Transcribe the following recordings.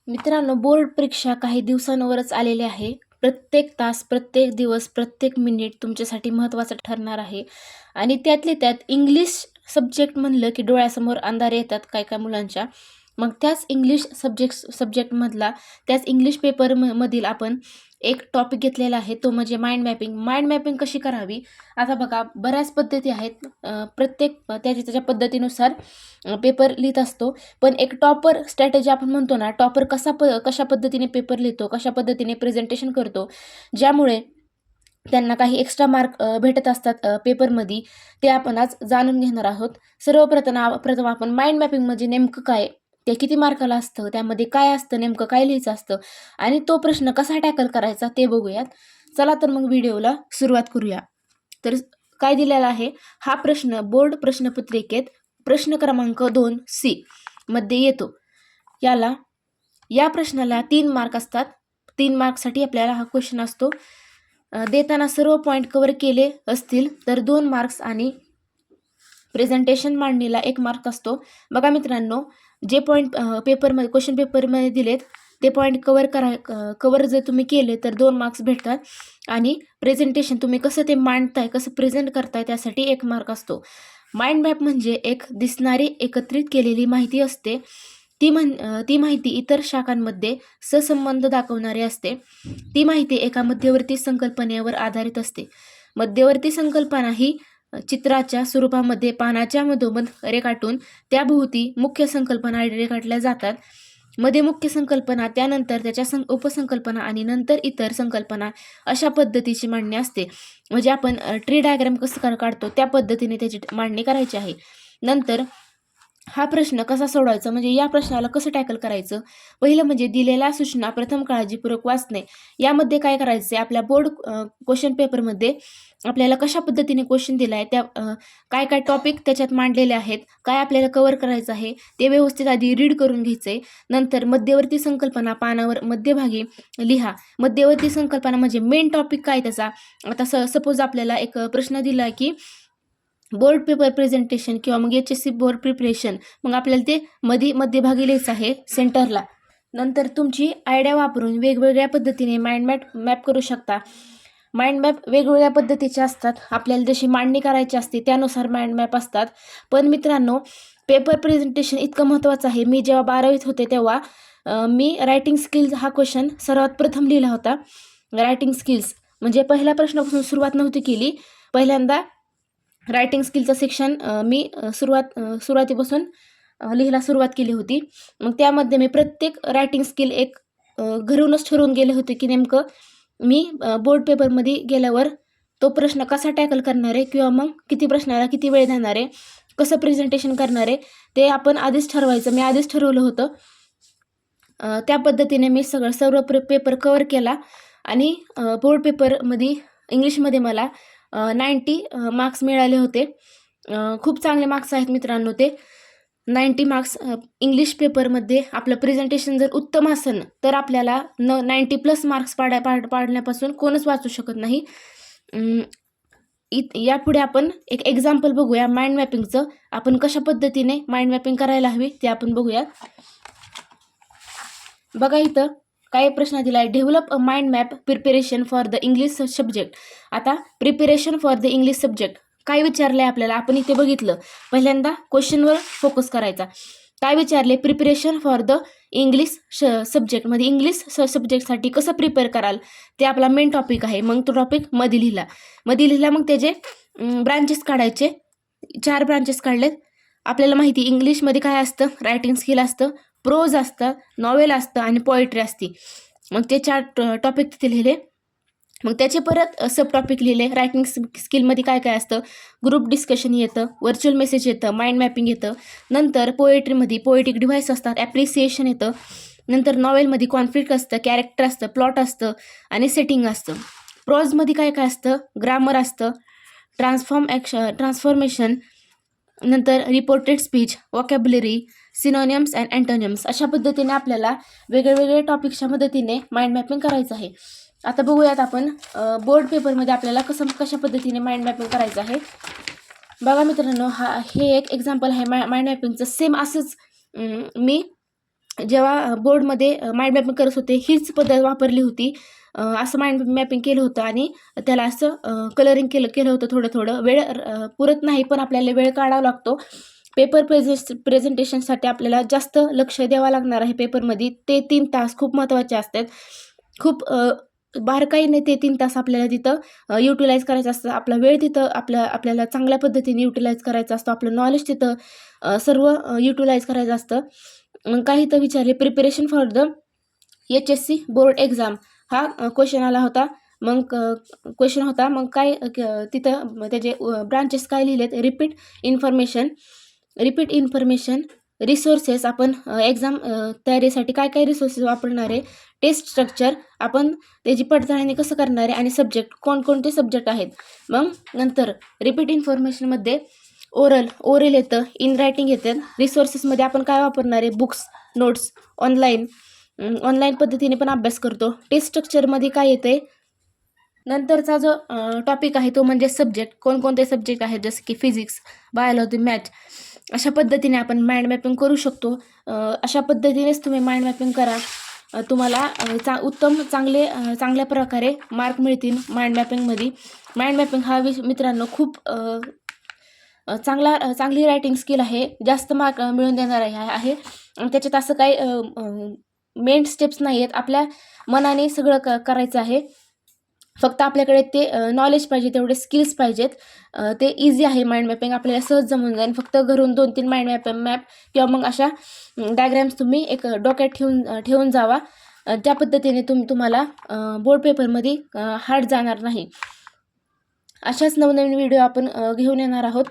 मित्रांनो, बोर्ड परीक्षा काही दिवसांवरच आलेली आहे. प्रत्येक तास, प्रत्येक दिवस, प्रत्येक मिनिट तुमच्यासाठी महत्त्वाचं ठरणार आहे आणि त्यातल्या त्यात इंग्लिश सब्जेक्ट म्हणलं की डोळ्यासमोर अंधारे येतात काय-काय मुलांच्या. मग त्याच इंग्लिश सब्जेक्टमधला त्याच इंग्लिश मधील आपण एक टॉपिक घेतलेला आहे, तो म्हणजे माइंड मॅपिंग. माइंड मॅपिंग कशी करावी? आता बघा, बऱ्याच पद्धती आहेत. प्रत्येक त्याच्या त्याच्या पद्धतीनुसार पेपर लिहित असतो. पण एक टॉपर स्ट्रॅटेजी आपण म्हणतो ना, टॉपर कशा पद्धतीने पेपर लिहितो, कशा पद्धतीने प्रेझेंटेशन करतो, ज्यामुळे त्यांना काही एक्स्ट्रा मार्क भेटत असतात पेपरमध्ये, ते आपण आज जाणून घेणार आहोत. प्रथम आपण माइंड मॅपिंग म्हणजे नेमकं काय, ते किती मार्काला असतं, त्यामध्ये काय असतं, नेमकं काय लिहायचं असतं आणि तो प्रश्न कसा टॅकल करायचा ते बघूयात. चला तर मग व्हिडिओला सुरुवात करूया. तर काय दिलेला आहे, हा प्रश्न बोर्ड प्रश्नपत्रिकेत प्रश्न क्रमांक 2C मध्ये येतो. या प्रश्नाला 3 मार्क असतात. 3 मार्कसाठी आपल्याला हा क्वेश्चन असतो. देताना सर्व पॉईंट कव्हर केले असतील तर 2 मार्क्स आणि प्रेझेंटेशन मांडणीला 1 मार्क असतो. बघा मित्रांनो, जे पॉईंट क्वेश्चन पेपरमध्ये दिलेत ते पॉईंट कव्हर जर तुम्ही केले तर 2 मार्क्स भेटतात आणि प्रेझेंटेशन तुम्ही कसं ते मांडताय, कसं प्रेझेंट करताय त्यासाठी 1 मार्क असतो. माइंड मॅप म्हणजे एक दिसणारी एकत्रित केलेली माहिती असते. ती माहिती इतर शाखांमध्ये सहसंबंध दाखवणारी असते. ती माहिती एका मध्यवर्ती संकल्पनेवर आधारित असते. मध्यवर्ती संकल्पना ही चित्राच्या स्वरूपामध्ये पानाच्या मधोमध रेखाटून त्याभोवती मुख्य संकल्पना रेखाटल्या जातात. मध्ये मुख्य संकल्पना, त्यानंतर त्याच्या उपसंकल्पना आणि नंतर इतर संकल्पना, अशा पद्धतीची मांडणी असते. म्हणजे आपण ट्री डायग्राम कसं काढतो त्या पद्धतीने त्याची मांडणी करायची आहे. नंतर हा प्रश्न कसा सोडवायचा, म्हणजे या प्रश्नाला कसं टॅकल करायचं. पहिलं म्हणजे दिलेल्या सूचना प्रथम काळजीपूर्वक वाचणे. यामध्ये काय करायचं, आपल्या बोर्ड क्वेश्चन पेपरमध्ये आपल्याला कशा पद्धतीने क्वेश्चन दिला आहे, त्या काय काय टॉपिक त्याच्यात मांडलेले आहेत, काय आपल्याला कव्हर करायचं आहे ते व्यवस्थित आधी रीड करून घ्यायचंय. नंतर मध्यवर्ती संकल्पना पानावर मध्यभागी लिहा. मध्यवर्ती संकल्पना म्हणजे मेन टॉपिक काय त्याचा. आता सपोज आपल्याला एक प्रश्न दिला की बोर्ड पेपर प्रेझेंटेशन किंवा मग HSC बोर्ड प्रिपरेशन, मग आपल्याला ते मध्यभागी लिहायचं आहे सेंटरला. नंतर तुमची आयडिया वापरून वेगवेगळ्या पद्धतीने माइंड मॅप करू शकता. माइंड मॅप वेगवेगळ्या पद्धतीचे असतात. आपल्याला जशी मांडणी करायची असते त्यानुसार माइंड मॅप असतात. पण मित्रांनो, पेपर प्रेझेंटेशन इतकं महत्त्वाचं आहे. मी जेव्हा 12वीत होते तेव्हा मी रायटिंग स्किल्स हा क्वेश्चन सर्वात प्रथम लिहिला होता. रायटिंग स्किल्स म्हणजे पहिल्या प्रश्नापासून सुरुवात नव्हती केली. पहिल्यांदा रायटिंग स्किलचं सेक्शन मी सुरुवातीपासून लिहायला सुरुवात केली होती. मग त्यामध्ये मी प्रत्येक रायटिंग स्किल एक घरूनच ठरवून गेले होते की नेमकं मी बोर्ड पेपरमध्ये गेल्यावर तो प्रश्न कसा टॅकल करणार आहे किंवा मग किती प्रश्नाला किती वेळ देणार आहे, कसं प्रेझेंटेशन करणार आहे, ते आपण आधीच ठरवायचं. मी आधीच ठरवलं होतं. त्या पद्धतीने मी सर्व पेपर कव्हर केला आणि बोर्ड पेपरमध्ये इंग्लिशमध्ये मला 90 मार्क्स मिळाले होते. खूप चांगले मार्क्स आहेत मित्रांनो ते. 90 मार्क्स इंग्लिश पेपरमध्ये आपलं प्रेझेंटेशन जर उत्तम असेल तर आपल्याला 90+ मार्क्स पाडण्यापासून कोणच वाचू शकत नाही. यापुढे आपण एक एक्झाम्पल बघूया माइंड मॅपिंगचं. आपण कशा पद्धतीने माइंड मॅपिंग करायला हवी ते आपण बघूया. बघा, इथं काय प्रश्न दिला आहे, develop a mind map preparation for the English subject. आता preparation for the English subject काय विचारलंय आपल्याला, आपण इथे बघितलं. पहिल्यांदा क्वेश्चनवर फोकस करायचा. काय विचारले, प्रिपरेशन फॉर द इंग्लिश सब्जेक्टमध्ये इंग्लिश सब्जेक्टसाठी कसं प्रिपेअर कराल ते आपला मेन टॉपिक आहे. मग तो टॉपिक मध्ये लिहिला. मग त्याचे ब्रांचेस काढायचे. 4 ब्रांचेस काढलेत. आपल्याला माहिती इंग्लिशमध्ये काय असतं, रायटिंग स्किल असतं, प्रोज असतं, नॉवेल असतं आणि पोएट्री असते. मग ते 4 टॉपिक तिथे लिहिले. मग त्याचे परत सब टॉपिक लिहिले. रायटिंग स्किलमध्ये काय काय असतं, ग्रुप डिस्कशन येतं, व्हर्च्युअल मेसेज येतं, माइंड मॅपिंग येतं. नंतर पोएट्रीमध्ये पोएटिक डिव्हाइस असतात, ॲप्रिसिएशन येतं. नंतर नॉवेलमध्ये कॉन्फ्लिक्ट असतं, कॅरेक्टर असतं, प्लॉट असतं आणि सेटिंग असतं. प्रोजमध्ये काय काय असतं, ग्रामर असतं, ट्रान्सफॉर्मेशन, नंतर reported speech, vocabulary, synonyms and antonyms, अशा पद्धतीने आपल्याला वेगवेगळ्या टॉपिक्सच्या मदतीने माइंड मॅपिंग करायचं आहे. आता बघूयात आपण बोर्ड पेपरमध्ये आपल्याला कशा पद्धतीने माइंड मॅपिंग करायचं आहे. बघा मित्रांनो, हे एक एक्झाम्पल आहे माइंड मॅपिंगचं. सेम असंच मी जेव्हा बोर्डमध्ये माइंड मॅपिंग करत होते हीच पद्धत वापरली होती. असं माइंड मॅपिंग केलं होतं आणि त्याला असं कलरिंग केलं होतं थोडं वेळ पुरत नाही, पण आपल्याला वेळ काढावा लागतो. पेपर प्रेझेंटेशनसाठी आपल्याला जास्त लक्ष द्यावं लागणार आहे पेपरमध्ये. ते 3 तास खूप महत्त्वाचे असतात. खूप बारकाईने ते 3 तास आपल्याला तिथं युटिलाइज करायचं असतं. आपला वेळ तिथं आपल्याला चांगल्या पद्धतीने युटिलाइज करायचा असतो. आपलं नॉलेज तिथं सर्व युटिलाइज करायचं असतं. मग काही तर विचारले preparation for the HSC board exam हा क्वेश्चन आला होता. मग क्वेश्चन होता मग काय तिथं त्याचे ब्रांचेस काय लिहिलेत, रिपीट इन्फॉर्मेशन, रिसोर्सेस आपण एक्झाम तयारीसाठी काय काय रिसोर्सेस वापरणार आहे, टेस्ट स्ट्रक्चर आपण त्याची पडताळणी कसं करणार आहे आणि सब्जेक्ट कोणकोणते सब्जेक्ट आहेत. मग नंतर रिपीट इन्फॉर्मेशनमध्ये ओरल येतं, इन रायटिंग येतं. रिसोर्सेसमध्ये आपण काय वापरणार आहे, बुक्स, नोट्स, ऑनलाईन पद्धतीने पण अभ्यास करतो. टेस्ट स्ट्रक्चरमध्ये काय येते, नंतरचा जो टॉपिक आहे तो म्हणजे सब्जेक्ट, कोणकोणते सब्जेक्ट आहेत जसं की फिजिक्स, बायोलॉजी, मॅथ. अशा पद्धतीने आपण माइंड मॅपिंग करू शकतो. अशा पद्धतीनेच तुम्ही माइंड मॅपिंग करा. तुम्हाला चांगल्या प्रकारे मार्क मिळतील माइंड मॅपिंगमध्ये. माइंड मॅपिंग हा मित्रांनो खूप चांगली रायटिंग स्किल आहे. जास्त मार्क मिळवून देणार आहे. त्याच्यात असं काही मेन स्टेप्स नाही आहेत. आपल्या मनाने सगळं करायचं आहे. फक्त आपल्याकडे ते नॉलेज पाहिजे, तेवढे स्किल्स पाहिजेत. ते इझी आहे माइंड मॅपिंग, आपल्याला सहज जमून जाईल. फक्त घरून 2-3 माइंड मॅप किंवा मग अशा डायग्राम्स तुम्ही एक डोक्यात ठेवून जावा. त्या पद्धतीने तुम्हाला बोर्ड पेपरमध्ये हार्ड जाणार नाही. अशाच नवनवीन व्हिडिओ आपण घेऊन येणार आहोत.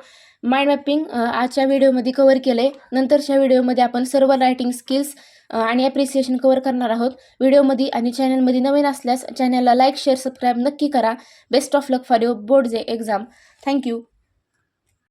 माइंड मॅपिंग आजच्या व्हिडिओमध्ये कव्हर केलं आहे. नंतरच्या व्हिडिओमध्ये आपण सर्व रायटिंग स्किल्स आणि ॲप्रिसिएशन कव्हर करणार आहोत. व्हिडिओमध्ये आणि चॅनलमध्ये नवीन असल्यास चॅनलला लाईक, शेअर, सबस्क्राईब नक्की करा. Best of luck for your board exam. Thank you.